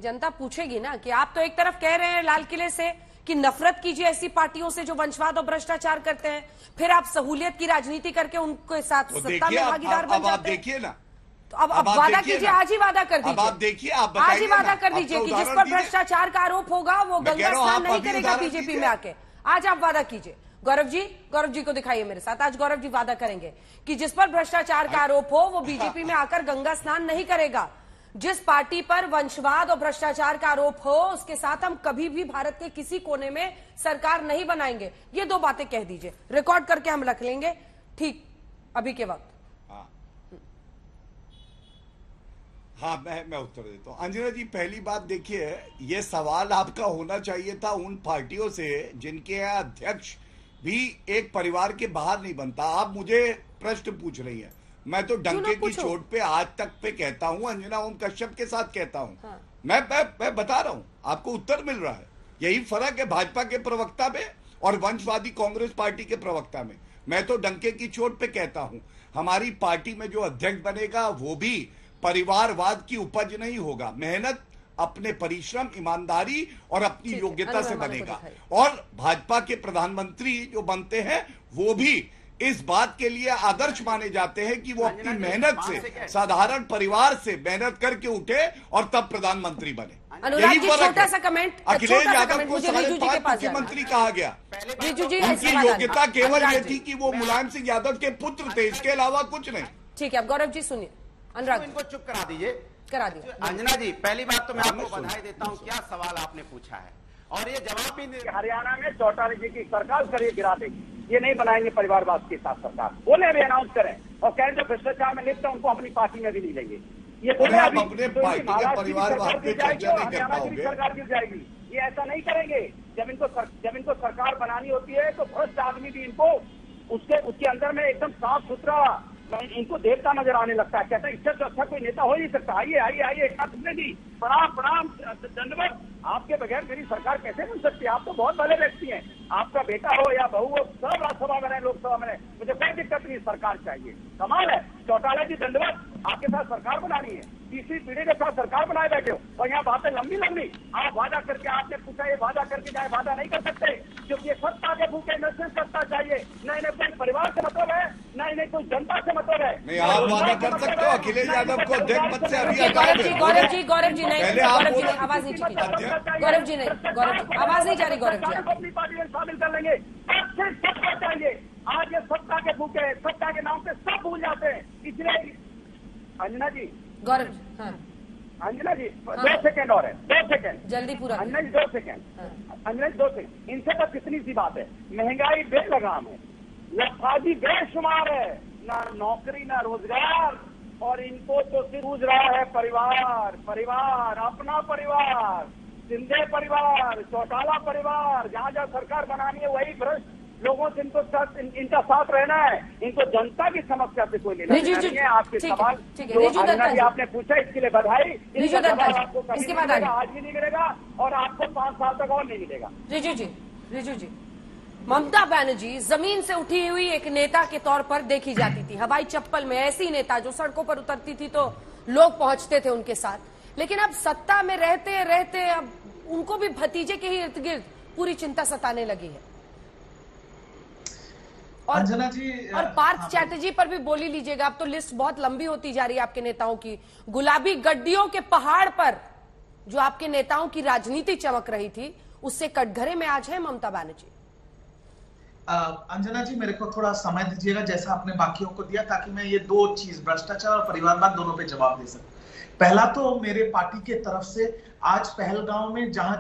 जनता पूछेगी ना कि आप तो एक तरफ कह रहे हैं लाल किले से कि नफरत कीजिए ऐसी पार्टियों से जो वंशवाद और भ्रष्टाचार करते हैं, फिर आप सहूलियत की राजनीति करके उनके साथ सत्ता में भागीदार बन जाते हैं। देखिए ना, तो अब वादा कीजिए, आज ही वादा कर दीजिए। आप देखिए, आप आज ही वादा कर दीजिए कि जिस पर भ्रष्टाचार का आरोप होगा वो गंगा स्नान नहीं करेगा बीजेपी में आके। आज आप वादा कीजिए। गौरव जी को दिखाइए मेरे साथ। आज गौरव जी वादा करेंगे कि जिस पर भ्रष्टाचार का आरोप हो वो बीजेपी में आकर गंगा स्नान नहीं करेगा। जिस पार्टी पर वंशवाद और भ्रष्टाचार का आरोप हो उसके साथ हम कभी भी भारत के किसी कोने में सरकार नहीं बनाएंगे। ये 2 बातें कह दीजिए, रिकॉर्ड करके हम रख लेंगे, ठीक अभी के वक्त। हाँ, मैं उत्तर देता हूँ। अंजना जी, पहली बात देखिए, ये सवाल आपका होना चाहिए था उन पार्टियों से जिनके अध्यक्ष भी एक परिवार के बाहर नहीं बनता। आप मुझे प्रश्न पूछ रही हैं, मैं तो डंके की चोट पे आज तक पे कहता हूँ, अंजना ओम कश्यप के साथ कहता हूँ। हाँ। मैं बता रहा हूँ, आपको उत्तर मिल रहा है। यही फर्क है भाजपा के प्रवक्ता में और वंशवादी कांग्रेस पार्टी के प्रवक्ता में। मैं तो डंके की चोट पे कहता हूँ, हमारी पार्टी में जो अध्यक्ष बनेगा वो भी परिवारवाद की उपज नहीं होगा, मेहनत, अपने परिश्रम, ईमानदारी और अपनी योग्यता से बनेगा। और भाजपा के प्रधानमंत्री जो बनते हैं वो भी इस बात के लिए आदर्श माने जाते हैं कि वो अपनी मेहनत से, साधारण परिवार से मेहनत करके उठे और तब प्रधानमंत्री बने। यही फर्क है। अखिलेश यादव को 5.5 मुख्यमंत्री कहा गया। उनकी योग्यता केवल ये थी कि वो मुलायम सिंह यादव के पुत्र थे, इसके अलावा कुछ नहीं। ठीक है, अब गौरव जी सुनिए। अनुराग, इनको चुप करा दीजिए। करा दिया। अंजना जी, पहली बात तो मैं आपको बधाई देता हूं, क्या सवाल आपने पूछा है और ये जवाब भी। हरियाणा में चौटाला जी की सरकार करिए गिरा देगी, ये नहीं बनाएंगे परिवारवाद के साथ सरकार। बोले अभी अनाउंस करें और कहें जो भ्रष्टाचार में लिप्त है उनको अपनी पार्टी में भी नहीं लेंगे। ये बोले आप अपने पार्टी के परिवारवाद पे चर्चा नहीं कर पाओगे। सरकार गिर जाएगी, ये ऐसा नहीं करेंगे। जब इनको सरकार बनानी होती है तो भ्रष्ट आदमी भी इनको उसके अंदर में एकदम साफ सुथरा इनको देवता नजर आने लगता है। कहता है इससे तो अच्छा कोई नेता हो ही नहीं सकता। आइए आइए आइए, जी प्रणाम दंडवत। आपके बगैर मेरी सरकार कैसे बन सकती है? आप तो बहुत भले व्यक्ति हैं। आपका बेटा हो या बहू हो, सब राज्यसभा में रहे, लोकसभा में रहे, मुझे कोई दिक्कत नहीं, सरकार चाहिए। कमाल है। चौटाला जी दंडवत, आपके साथ सरकार बनानी है, तीसरी पीढ़ी के साथ सरकार बनाए बैठे हो और यहाँ बातें लंबी आप वादा करके, आपने पूछा ये वादा करके जाए, वादा नहीं कर सकते क्योंकि ये सत्ता के भूखे नशे सत्ता चाहिए। नहीं कोई परिवार से मतलब है, नहीं कोई जनता से मतलब है। नहीं, आप वादा कर सकते हो अखिलेश यादव को अध्यक्ष पद से अभी गौरव जी नहीं, गौरव जी आवाज नहीं चुकी। गौरव जी आवाज नहीं जा रही। गौरव जी अपनी पार्टी में शामिल कर लेंगे, सत्ता चाहिए। आज ये सत्ता के भूखे, सत्ता के नाम पे सब भूल जाते हैं, इसलिए अंजना जी। गौरव, हाँ अंजना जी 2 सेकंड और है, 2 सेकंड जल्दी पूरा। अंजना जी 2 सेकंड। अंजना जी 2 सेकंड। इनसे तो कितनी सी बात है, महंगाई बेलगाम है, लफाजी बेशुमार है, ना नौकरी ना रोजगार, और इनको तो सिर्फ सूझ रहा है परिवार, अपना परिवार, शिंदे परिवार, चौटाला परिवार। जहाँ जहाँ सरकार बनानी है वही भ्रष्ट लोगों से इनका साथ रहना है। इनको जनता की समस्या से कोई लेना नहीं है। आपके सवाल जो आपने पूछा इसके लिए बधाई। आपको इसके बाद आज भी नहीं मिलेगा और आपको 5 साल तक और नहीं मिलेगा। रिजू जी, ममता बनर्जी जमीन से उठी हुई एक नेता के तौर पर देखी जाती थी, हवाई चप्पल में ऐसी नेता जो सड़कों पर उतरती थी तो लोग पहुंचते थे उनके साथ। लेकिन अब सत्ता में रहते रहते अब उनको भी भतीजे के ही इर्द गिर्द पूरी चिंता सताने लगी है। और अंजना जी और पार्थ चैटर्जी पर भी बोली लीजिएगा। अब तो लिस्ट बहुत लंबी होती जा रही है आपके नेताओं की। गुलाबी गड्डियों के पहाड़ पर जो आपके नेताओं की राजनीति चमक रही थी उससे कटघरे में आज है ममता बनर्जी। अंजना जी, मेरे को थोड़ा समय दीजिएगा जैसा आपने बाकियों को दिया, ताकि मैं ये 2 चीज, भ्रष्टाचार और परिवारवाद, दोनों पे जवाब दे सकूं। पहला तो मेरे पार्टी के तरफ से आज पहलगांव में जहां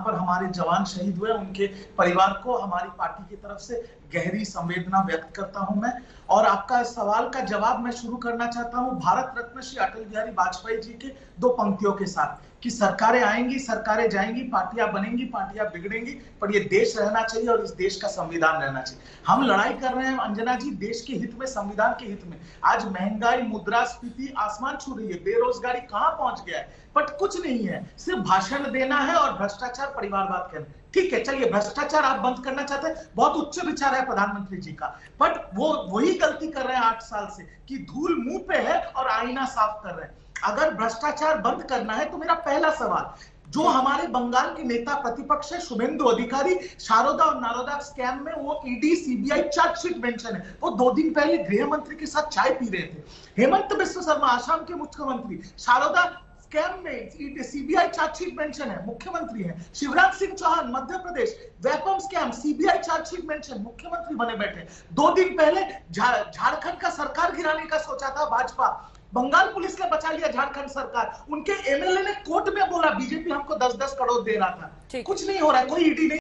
पर हमारे जवान शहीद हुए उनके परिवार को हमारी पार्टी की तरफ से गहरी संवेदना व्यक्त करता हूं मैं। और आपका सवाल का जवाब मैं शुरू करना चाहता हूं भारत रत्न श्री अटल बिहारी वाजपेयी जी के 2 पंक्तियों के साथ कि सरकारें आएंगी, सरकारें जाएंगी, पार्टियां बनेंगी, पार्टियां बिगड़ेंगी, पर ये देश रहना चाहिए और इस देश का संविधान रहना चाहिए। हम लड़ाई कर रहे हैं अंजना जी देश के हित में, संविधान के हित में। आज महंगाई, मुद्रास्फीति आसमान छू रही है, बेरोजगारी कहां पहुंच गया है, बट कुछ नहीं है, सिर्फ भाषण देना है और भ्रष्टाचार परिवारवाद कहना। ठीक है, चलिए भ्रष्टाचार आप बंद करना चाहते हैं, बहुत उच्च विचार है प्रधानमंत्री जी का, बट वो वही गलती कर रहे हैं 8 साल से कि धूल मुंह पे है और आईना साफ कर रहे हैं। अगर भ्रष्टाचार बंद करना है तो मेरा पहला सवाल, जो हमारे बंगाल के नेता प्रतिपक्ष है शुभेंदु अधिकारी, शारदा और नारोदा स्कैम में वो ईडी सीबीआई चार्जशीट मेंशन है, वो 2 दिन पहले गृह मंत्री के साथ चाय पी रहे थे। हेमंत बिस्व शर्मा आसाम के मुख्यमंत्री, शारदा स्कैम में सीबीआई चार्जशीट मेंशन है, मुख्यमंत्री है। Shivraj Singh Chauhan Madhya Pradesh Vyapam scam CBI chargesheet mention, मुख्यमंत्री बने बैठे। 2 दिन पहले झारखंड का सरकार गिराने का सोचा था भाजपा, बंगाल पुलिस ने बचा लिया झारखंड सरकार। उनके एमएलए ने कोर्ट में बोला बीजेपी हमको 10-10 करोड़ दे रहा था। कुछ नहीं हो रहा है, कोई ईडी नहीं